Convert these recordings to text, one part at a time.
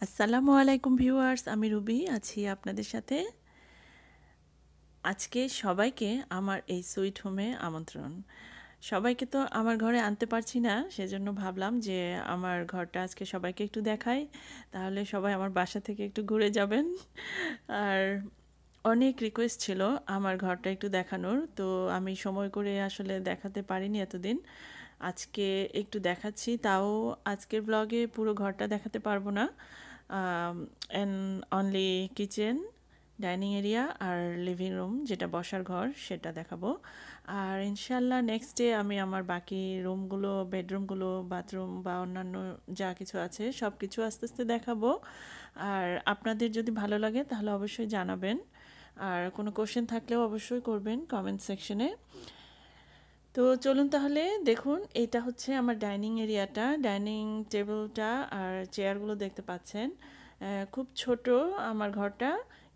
আসসালামু আলাইকুম ভিউয়ার্স, আমি রুবি আছি আপনাদের সাথে। আজকে সবাইকে আমার এই সুইট হোমে আমন্ত্রণ। সবাইকে তো আমার ঘরে আনতে পারছি না, সেজন্য ভাবলাম যে আমার ঘরটা আজকে সবাইকে একটু দেখাই, তাহলে সবাই আমার বাসা থেকে একটু ঘুরে যাবেন। আর অনেক রিকোয়েস্ট ছিল আমার ঘরটা একটু দেখানোর, তো আমি সময় করে আসলে দেখাতে পারিনি এতদিন। আজকে একটু দেখাচ্ছি, তাও আজকের ব্লগে পুরো ঘরটা দেখাতে পারবো না। And only kitchen, dining area আর লিভিং রুম যেটা বসার ঘর সেটা দেখাবো। আর ইনশাল্লাহ নেক্সট ডে আমি আমার বাকি রুমগুলো, বেডরুমগুলো, বাথরুম বা অন্যান্য যা কিছু আছে সব কিছু আস্তে আস্তে দেখাবো। আর আপনাদের যদি ভালো লাগে তাহলে অবশ্যই জানাবেন, আর কোনো কোশ্চেন থাকলেও অবশ্যই করবেন কমেন্ট সেকশনে। তো চলুন তাহলে দেখুন, এটা হচ্ছে আমার ডাইনিং এরিয়াটা, ডাইনিং টেবিলটা আর চেয়ারগুলো দেখতে পাচ্ছেন। খুব ছোট আমার ঘরটা,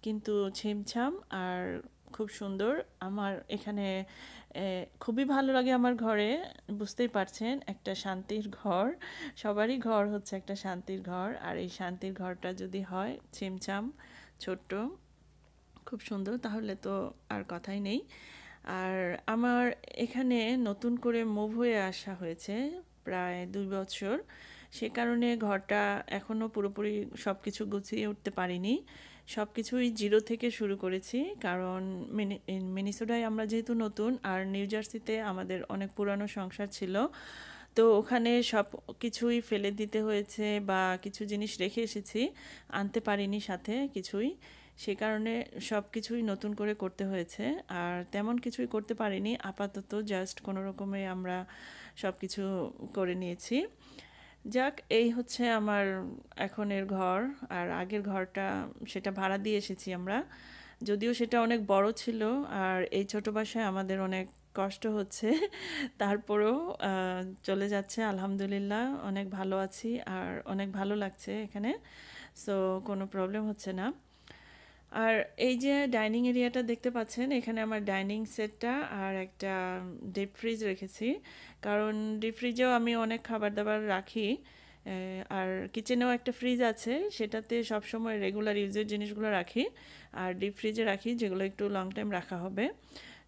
কিন্তু ছিমছাম আর খুব সুন্দর। আমার এখানে খুবই ভালো লাগে আমার ঘরে, বুঝতেই পারছেন একটা শান্তির ঘর। সবারই ঘর হচ্ছে একটা শান্তির ঘর, আর এই শান্তির ঘরটা যদি হয় ছিমছাম, ছোট্ট, খুব সুন্দর, তাহলে তো আর কথাই নেই। আর আমার এখানে নতুন করে মুভ হয়ে আসা হয়েছে প্রায় 2 বছর, সে কারণে ঘরটা এখনও পুরোপুরি সব কিছু গুছিয়ে উঠতে পারিনি। সব কিছুই জিরো থেকে শুরু করেছি, কারণ মিনিসোটায় আমরা যেহেতু নতুন, আর নিউ জার্সিতে আমাদের অনেক পুরানো সংসার ছিল, তো ওখানে সব কিছুই ফেলে দিতে হয়েছে বা কিছু জিনিস রেখে এসেছি, আনতে পারিনি সাথে কিছুই। সে কারণে সব কিছুই নতুন করে করতে হয়েছে, আর তেমন কিছুই করতে পারিনি আপাতত, জাস্ট কোনো রকমে আমরা সব কিছু করে নিয়েছি। যাক, এই হচ্ছে আমার এখনের ঘর। আর আগের ঘরটা সেটা ভাড়া দিয়ে এসেছি আমরা, যদিও সেটা অনেক বড় ছিল, আর এই ছোট বাসায় আমাদের অনেক কষ্ট হচ্ছে। তারপরেও চলে যাচ্ছে আলহামদুলিল্লাহ, অনেক ভালো আছি আর অনেক ভালো লাগছে এখানে, সো কোনো প্রবলেম হচ্ছে না। আর এই যে ডাইনিং এরিয়াটা দেখতে পাচ্ছেন, এখানে আমার ডাইনিং সেটটা আর একটা ডিপ ফ্রিজ রেখেছি, কারণ ডিপ ফ্রিজেও আমি অনেক খাবার দাবার রাখি। আর কিচেনেও একটা ফ্রিজ আছে, সেটাতে সবসময় রেগুলার ইউজের জিনিসগুলো রাখি, আর ডিপ ফ্রিজে রাখি যেগুলো একটু লং টাইম রাখা হবে,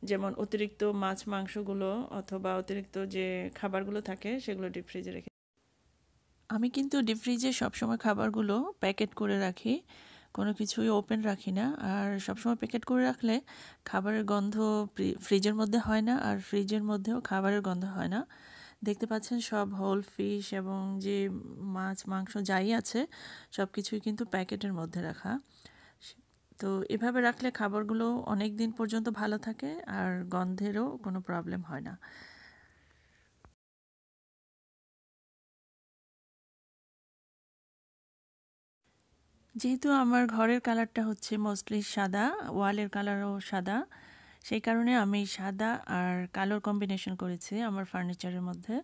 যেমন অতিরিক্ত মাছ মাংসগুলো অথবা অতিরিক্ত যে খাবারগুলো থাকে সেগুলো ডিপ ফ্রিজে রেখে। আমি কিন্তু ডিপ ফ্রিজে সবসময় খাবারগুলো প্যাকেট করে রাখি, কোনো কিছুই ওপেন রাখি না। আর সবসময় প্যাকেট করে রাখলে খাবারের গন্ধ ফ্রিজের মধ্যে হয় না, আর ফ্রিজের মধ্যেও খাবারের গন্ধ হয় না। দেখতে পাচ্ছেন সব হোল ফিশ এবং যে মাছ মাংস যাই আছে সব কিছুই কিন্তু প্যাকেটের মধ্যে রাখা। তো এভাবে রাখলে খাবারগুলো অনেক দিন পর্যন্ত ভালো থাকে, আর গন্ধেরও কোনো প্রবলেম হয় না। যেহেতু আমার ঘরের কালারটা হচ্ছে মোস্টলি সাদা, ওয়ালের কালারও সাদা, সেই কারণে আমি সাদা আর কালোর কম্বিনেশন করেছি আমার ফার্নিচারের মধ্যে।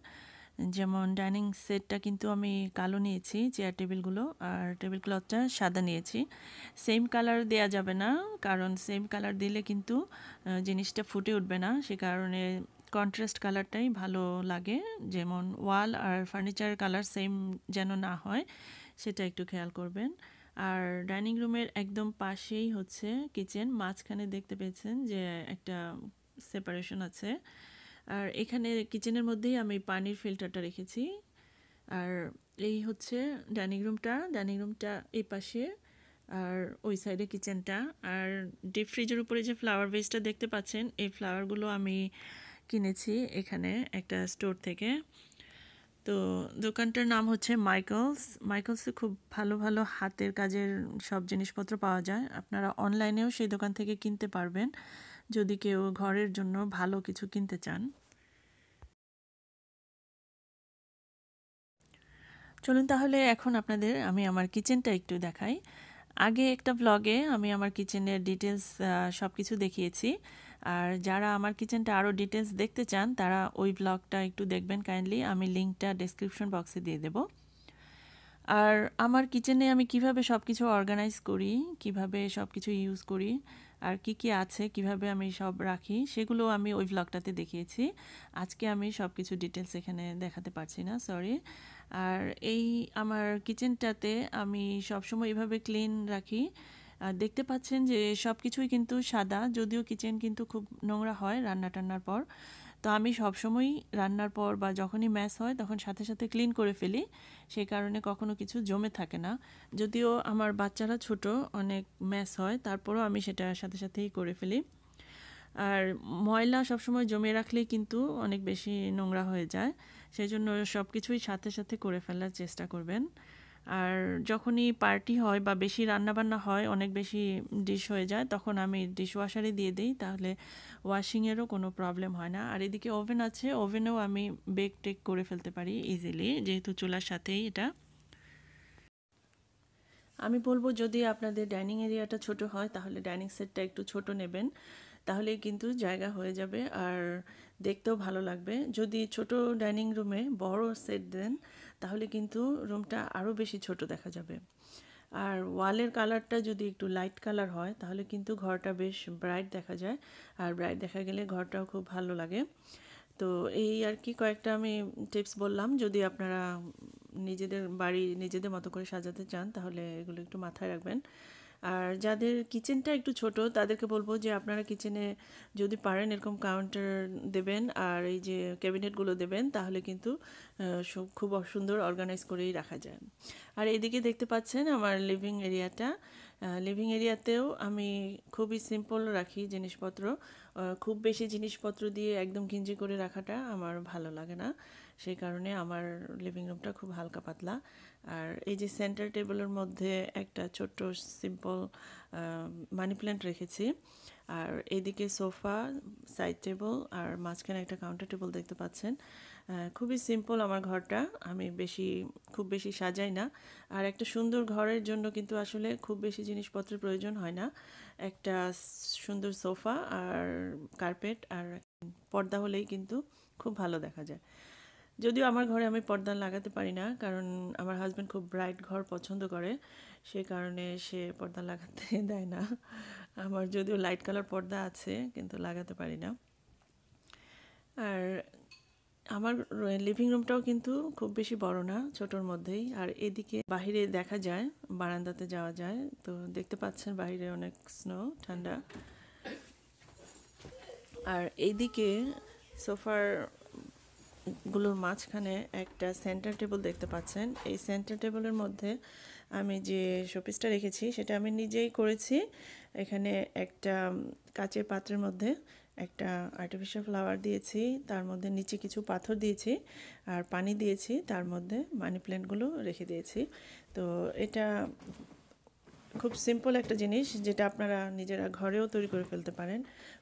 যেমন ডাইনিং সেটটা কিন্তু আমি কালো নিয়েছি, চেয়ার টেবিলগুলো আর টেবিল ক্লথটা সাদা নিয়েছি। সেম কালার দেয়া যাবে না, কারণ সেম কালার দিলে কিন্তু জিনিসটা ফুটে উঠবে না, সে কারণে কন্ট্রাস্ট কালারটাই ভালো লাগে। যেমন ওয়াল আর ফার্নিচারের কালার সেম যেন না হয়, সেটা একটু খেয়াল করবেন। আর ডাইনিং রুমের একদম পাশেই হচ্ছে কিচেন, মাঝখানে দেখতে পেয়েছেন যে একটা সেপারেশন আছে, আর এখানে কিচেনের মধ্যেই আমি পানির ফিল্টারটা রেখেছি। আর এই হচ্ছে ডাইনিং রুমটা এই পাশে, আর ওই সাইডে কিচেনটা। আর ডিপ ফ্রিজের উপরে যে ফ্লাওয়ার ভেসটা দেখতে পাচ্ছেন, এই ফ্লাওয়ারগুলো আমি কিনেছি এখানে একটা স্টোর থেকে। তো দোকানটার নাম হচ্ছে মাইকেলসে খুব ভালো ভালো হাতের কাজের সব জিনিসপত্র পাওয়া যায়, আপনারা অনলাইনেও সেই দোকান থেকে কিনতে পারবেন যদি কেউ ঘরের জন্য ভালো কিছু কিনতে চান। চলুন তাহলে এখন আপনাদের আমি আমার কিচেনটা একটু দেখাই। আগে একটা ব্লগে আমি আমার কিচেনের ডিটেলস সব কিছু দেখিয়েছি, আর যারা আমার কিচেনটা আরও ডিটেলস দেখতে চান তারা ওই ব্লগটা একটু দেখবেন কাইন্ডলি, আমি লিঙ্কটা ডেসক্রিপশন বক্সে দিয়ে দেবো। আর আমার কিচেনে আমি কিভাবে সব কিছু অর্গানাইজ করি, কিভাবে সব কিছু ইউজ করি, আর কি কি আছে, কিভাবে আমি সব রাখি, সেগুলো আমি ওই ভ্লগটাতে দেখিয়েছি। আজকে আমি সব কিছু ডিটেলস এখানে দেখাতে পারছি না, সরি। আর এই আমার কিচেনটাতে আমি সবসময় এভাবে ক্লিন রাখি। আর দেখতে পাচ্ছেন যে সব কিছুই কিন্তু সাদা, যদিও কিচেন কিন্তু খুব নোংরা হয় রান্না টান্নার পর। তো আমি সবসময়ই রান্নার পর বা যখনই ম্যাস হয় তখন সাথে সাথে ক্লিন করে ফেলি, সেই কারণে কখনো কিছু জমে থাকে না। যদিও আমার বাচ্চারা ছোট, অনেক ম্যাস হয়, তারপরও আমি সেটা সাথে সাথেই করে ফেলি। আর ময়লা সবসময় জমিয়ে রাখলেই কিন্তু অনেক বেশি নোংরা হয়ে যায়, সেই জন্য সব কিছুই সাথে সাথে করে ফেলার চেষ্টা করবেন। আর যখনই পার্টি হয় বা বেশি রান্নাবান্না হয়, অনেক বেশি ডিশ হয়ে যায়, তখন আমি ডিশ ওয়াশারে দিয়ে দিই, তাহলে ওয়াশিংয়েরও কোনো প্রবলেম হয় না। আর এদিকে ওভেন আছে, ওভেনেও আমি বেক টেক করে ফেলতে পারি ইজিলি, যেহেতু চুলার সাথেই এটা। আমি বলবো যদি আপনাদের ডাইনিং এরিয়াটা ছোট হয় তাহলে ডাইনিং সেটটা একটু ছোট নেবেন, তাহলেই কিন্তু জায়গা হয়ে যাবে আর দেখতেও ভালো লাগবে। যদি ছোট ডাইনিং রুমে বড় সেট দেন তাহলে কিন্তু রুমটা আরও বেশি ছোট দেখা যাবে। আর ওয়ালের কালারটা যদি একটু লাইট কালার হয় তাহলে কিন্তু ঘরটা বেশ ব্রাইট দেখা যায়, আর ব্রাইট দেখা গেলে ঘরটাও খুব ভালো লাগে। তো এই আর কি কয়েকটা আমি টিপস বললাম, যদি আপনারা নিজেদের বাড়ি নিজেদের মতো করে সাজাতে চান তাহলে এগুলো একটু মাথায় রাখবেন। আর যাদের কিচেনটা একটু ছোট তাদেরকে বলবো যে আপনারা কিচেনে যদি পারেন এরকম কাউন্টার দেবেন আর এই যে ক্যাবিনেটগুলো দেবেন, তাহলে কিন্তু খুব সুন্দর অর্গানাইজ করেই রাখা যায়। আর এদিকে দেখতে পাচ্ছেন আমার লিভিং এরিয়াটা। লিভিং এরিয়াতেও আমি খুবই সিম্পল রাখি জিনিসপত্র। খুব বেশি জিনিসপত্র দিয়ে একদম ঘিঞ্জি করে রাখাটা আমার ভালো লাগে না, সেই কারণে আমার লিভিং রুমটা খুব হালকা পাতলা। আর এই যে সেন্টার টেবিলের মধ্যে একটা ছোট্ট সিম্পল মানি প্ল্যান্ট রেখেছি। আর এদিকে সোফা, সাইড টেবিল আর মাঝখানে একটা কাউন্টার টেবিল দেখতে পাচ্ছেন। খুবই সিম্পল আমার ঘরটা, আমি খুব বেশি সাজাই না। আর একটা সুন্দর ঘরের জন্য কিন্তু আসলে খুব বেশি জিনিসপত্রের প্রয়োজন হয় না। একটা সুন্দর সোফা আর কার্পেট আর পর্দা হলেই কিন্তু খুব ভালো দেখা যায়। যদিও আমার ঘরে আমি পর্দা লাগাতে পারি না, কারণ আমার হাজব্যান্ড খুব ব্রাইট ঘর পছন্দ করে, সে কারণে সে পর্দা লাগাতে দেয় না। আমার যদিও লাইট কালার পর্দা আছে কিন্তু লাগাতে পারি না। আর আমার লিভিং রুমটাও কিন্তু খুব বেশি বড় না, ছোটোর মধ্যেই। আর এদিকে বাহিরে দেখা যায়, বারান্দাতে যাওয়া যায়, তো দেখতে পাচ্ছেন বাইরে অনেক স্নো, ঠান্ডা। আর এইদিকে সোফার গুলোর মাঝখানে একটা সেন্টার টেবিল দেখতে পাচ্ছেন। এই সেন্টার টেবিলের মধ্যে আমি যে শোপিসটা রেখেছি সেটা আমি নিজেই করেছি। এখানে একটা কাচের পাত্রের মধ্যে একটা আর্টিফিশিয়াল ফ্লাওয়ার দিয়েছি, তার মধ্যে নিচে কিছু পাথর দিয়েছি আর পানি দিয়েছি, তার মধ্যে মানি প্ল্যান্টগুলো রেখে দিয়েছি। তো এটা খুব সিম্পল একটা জিনিস, যেটা আপনারা নিজেরা ঘরেও তৈরি করে ফেলতে পারেন।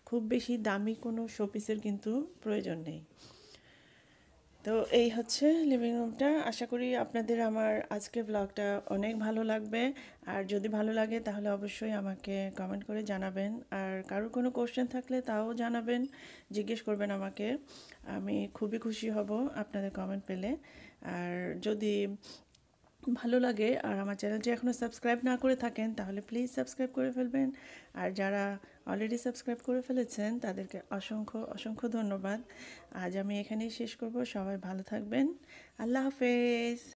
খুব বেশি দামি কোনো শোপিসের কিন্তু প্রয়োজন নেই। তো এই হচ্ছে লিভিং রুমটা। আশা করি আপনাদের আমার আজকের ব্লগটা অনেক ভালো লাগবে। আর যদি ভালো লাগে তাহলে অবশ্যই আমাকে কমেন্ট করে জানাবেন। আর কারোর কোনো কোশ্চেন থাকলে তাও জানাবেন, জিজ্ঞেস করবেন আমাকে। আমি খুবই খুশি হব আপনাদের কমেন্ট পেলে। আর যদি ভালো লাগে আর আমার চ্যানেলটি এখনও সাবস্ক্রাইব না করে থাকেন তাহলে প্লিজ সাবস্ক্রাইব করে ফেলবেন। আর যারা অলরেডি সাবস্ক্রাইব করে ফেলেছেন তাদেরকে অসংখ্য অসংখ্য ধন্যবাদ। আজ আমি এখানেই শেষ করব। সবাই ভালো থাকবেন। আল্লাহ হাফেজ।